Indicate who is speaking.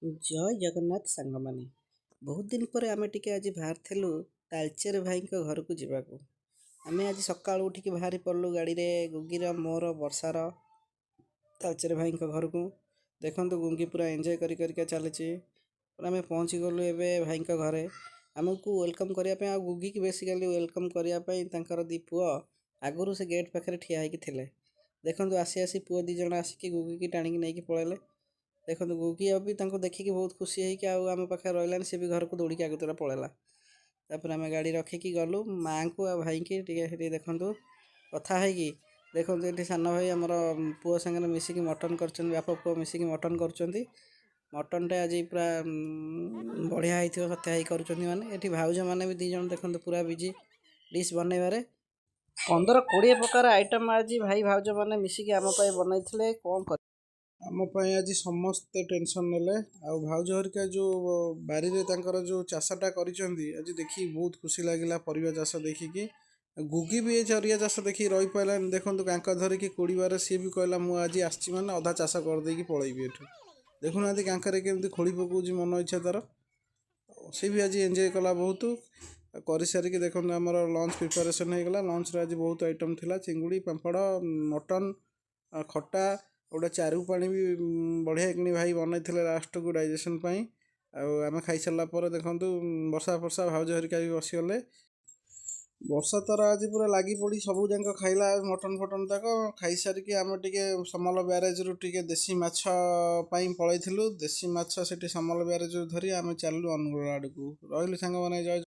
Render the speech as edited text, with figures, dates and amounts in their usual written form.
Speaker 1: ଜୟ ଜଗନ୍ନାଥ ସାଙ୍ଗମାନେ। ବହୁତ ଦିନ ପରେ ଆମେ ଟିକେ ଆଜି ବାହାରିଥିଲୁ ତାଳଚେର ଭାଇଙ୍କ ଘରକୁ ଯିବାକୁ। ଆମେ ଆଜି ସକାଳୁ ଉଠିକି ବାହାରି ପଡ଼ିଲୁ ଗାଡ଼ିରେ, ଗୁଗିର ମୋର ବର୍ଷାର ତାଳଚେର ଭାଇଙ୍କ ଘରକୁ। ଦେଖନ୍ତୁ ଗୁଙ୍ଗି ପୁରା ଏନ୍ଜୟ କରିକା ଚାଲିଛି। ଆମେ ପହଞ୍ଚିଗଲୁ ଏବେ ଭାଇଙ୍କ ଘରେ। ଆମକୁ ୱେଲକମ୍ କରିବା ପାଇଁ, ଆଉ ଗୁଗିକି ବେସିକାଲି ୱେଲକମ୍ କରିବା ପାଇଁ ତାଙ୍କର ଦୁଇ ପୁଅ ଆଗରୁ ସେ ଗେଟ୍ ପାଖରେ ଠିଆ ହେଇକି ଥିଲେ। ଦେଖନ୍ତୁ ଆସି ଆସି ପୁଅ ଦୁଇ ଜଣ ଆସିକି ଗୁଗିକି ଟାଣିକି ନେଇକି ପଳେଇଲେ। ଦେଖନ୍ତୁ ଗୁଗି ବି ତାଙ୍କୁ ଦେଖିକି ବହୁତ ଖୁସି ହେଇକି ଆଉ ଆମ ପାଖରେ ରହିଲାନି, ସେ ବି ଘରକୁ ଦୌଡ଼ିକି ଆଗତୁରା ପଳେଇଲା। ତାପରେ ଆମେ ଗାଡ଼ି ରଖିକି ଗଲୁ ମାଆଙ୍କୁ ଆଉ ଭାଇକି ଟିକେ ସେଠି ଦେଖନ୍ତୁ କଥା ହେଇକି। ଦେଖନ୍ତୁ ଏଠି ସାନ ଭାଇ ଆମର ପୁଅ ସାଙ୍ଗରେ ମିଶିକି ମଟନ୍ କରିଛନ୍ତି, ବାପ ପୁଅ ମିଶିକି ମଟନ୍ କରୁଛନ୍ତି। ମଟନ୍ଟା ଆଜି ପୁରା ବଢ଼ିଆ ହେଇଥିବ, ସତ୍ୟା ହେଇ କରୁଛନ୍ତି। ମାନେ ଏଠି ଭାଉଜମାନେ ବି ଦୁଇ ଜଣ ଦେଖନ୍ତୁ ପୁରା ବିଜି ଡିସ୍ ବନେଇବାରେ। 15-20 ପ୍ରକାର ଆଇଟମ୍ ଆଜି ଭାଇ ଭାଉଜମାନେ ମିଶିକି ଆମ ପାଇଁ ବନେଇଥିଲେ। କ'ଣ କରି ଆମ ପାଇଁ ଆଜି ସମସ୍ତେ ଟେନସନ୍ ନେଲେ। ଆଉ ଭାଉଜ ହରିକା ଯେଉଁ ବାରିରେ ତାଙ୍କର ଯେଉଁ ଚାଷଟା କରିଛନ୍ତି ଆଜି ଦେଖିକି ବହୁତ ଖୁସି ଲାଗିଲା, ପରିବା ଚାଷ ଦେଖିକି। ଗୁଗି ବି ଏ ପରିବା ଚାଷ ଦେଖିକି ରହିପାରିଲାନି। ଦେଖନ୍ତୁ କାଙ୍କ ଧରିକି କୋଡ଼ିବାରେ ସିଏ ବି କହିଲା ମୁଁ ଆଜି ଆସିଛି ମାନେ ଅଧା ଚାଷ କରିଦେଇକି ପଳେଇବି ଏଠୁ। ଦେଖୁନାହାନ୍ତି କାଙ୍କରେ କେମିତି ଖୋଳି ପକାଉଛି ମନ ଇଚ୍ଛା ତା'ର। ସେ ବି ଆଜି ଏନ୍ଜୟ କଲା ବହୁତ। କରିସାରିକି ଦେଖନ୍ତୁ ଆମର ଲଞ୍ଚ ପ୍ରିପାରେସନ୍ ହେଇଗଲା। ଲଞ୍ଚରେ ଆଜି ବହୁତ ଆଇଟମ୍ ଥିଲା, ଚିଙ୍ଗୁଡ଼ି, ପାମ୍ପଡ଼, ମଟନ୍, ଖଟା, ଗୋଟେ ଚାରୁ ପାଣି ବି ବଢ଼ିଆ କିଣି ଭାଇ ବନେଇଥିଲେ ଲାଷ୍ଟକୁ ଡାଇଜେସନ୍ ପାଇଁ। ଆଉ ଆମେ ଖାଇସାରିଲା ପରେ ଦେଖନ୍ତୁ ବର୍ଷା ଭାଉଜ ହରିକା ବି ବସିଗଲେ। ବର୍ଷା ତାର ଆଜି ପୁରା ଲାଗି ପଡ଼ି ସବୁ ଯାକ ଖାଇଲା ମଟନ୍ ଫଟନ୍ ତାକ। ଖାଇସାରିକି ଆମେ ଟିକେ ସମଲ ବ୍ୟାରେଜରୁ ଟିକେ ଦେଶୀ ମାଛ ପାଇଁ ପଳେଇଥିଲୁ। ଦେଶୀ ମାଛ ସେଠି ସମଲ ବ୍ୟାରେଜରୁ ଧରି ଆମେ ଚାଲିଲୁ ଅନୁଗୁଳ ଆଡ଼କୁ। ରହିଲୁ ସାଙ୍ଗମାନେ, ଜୟ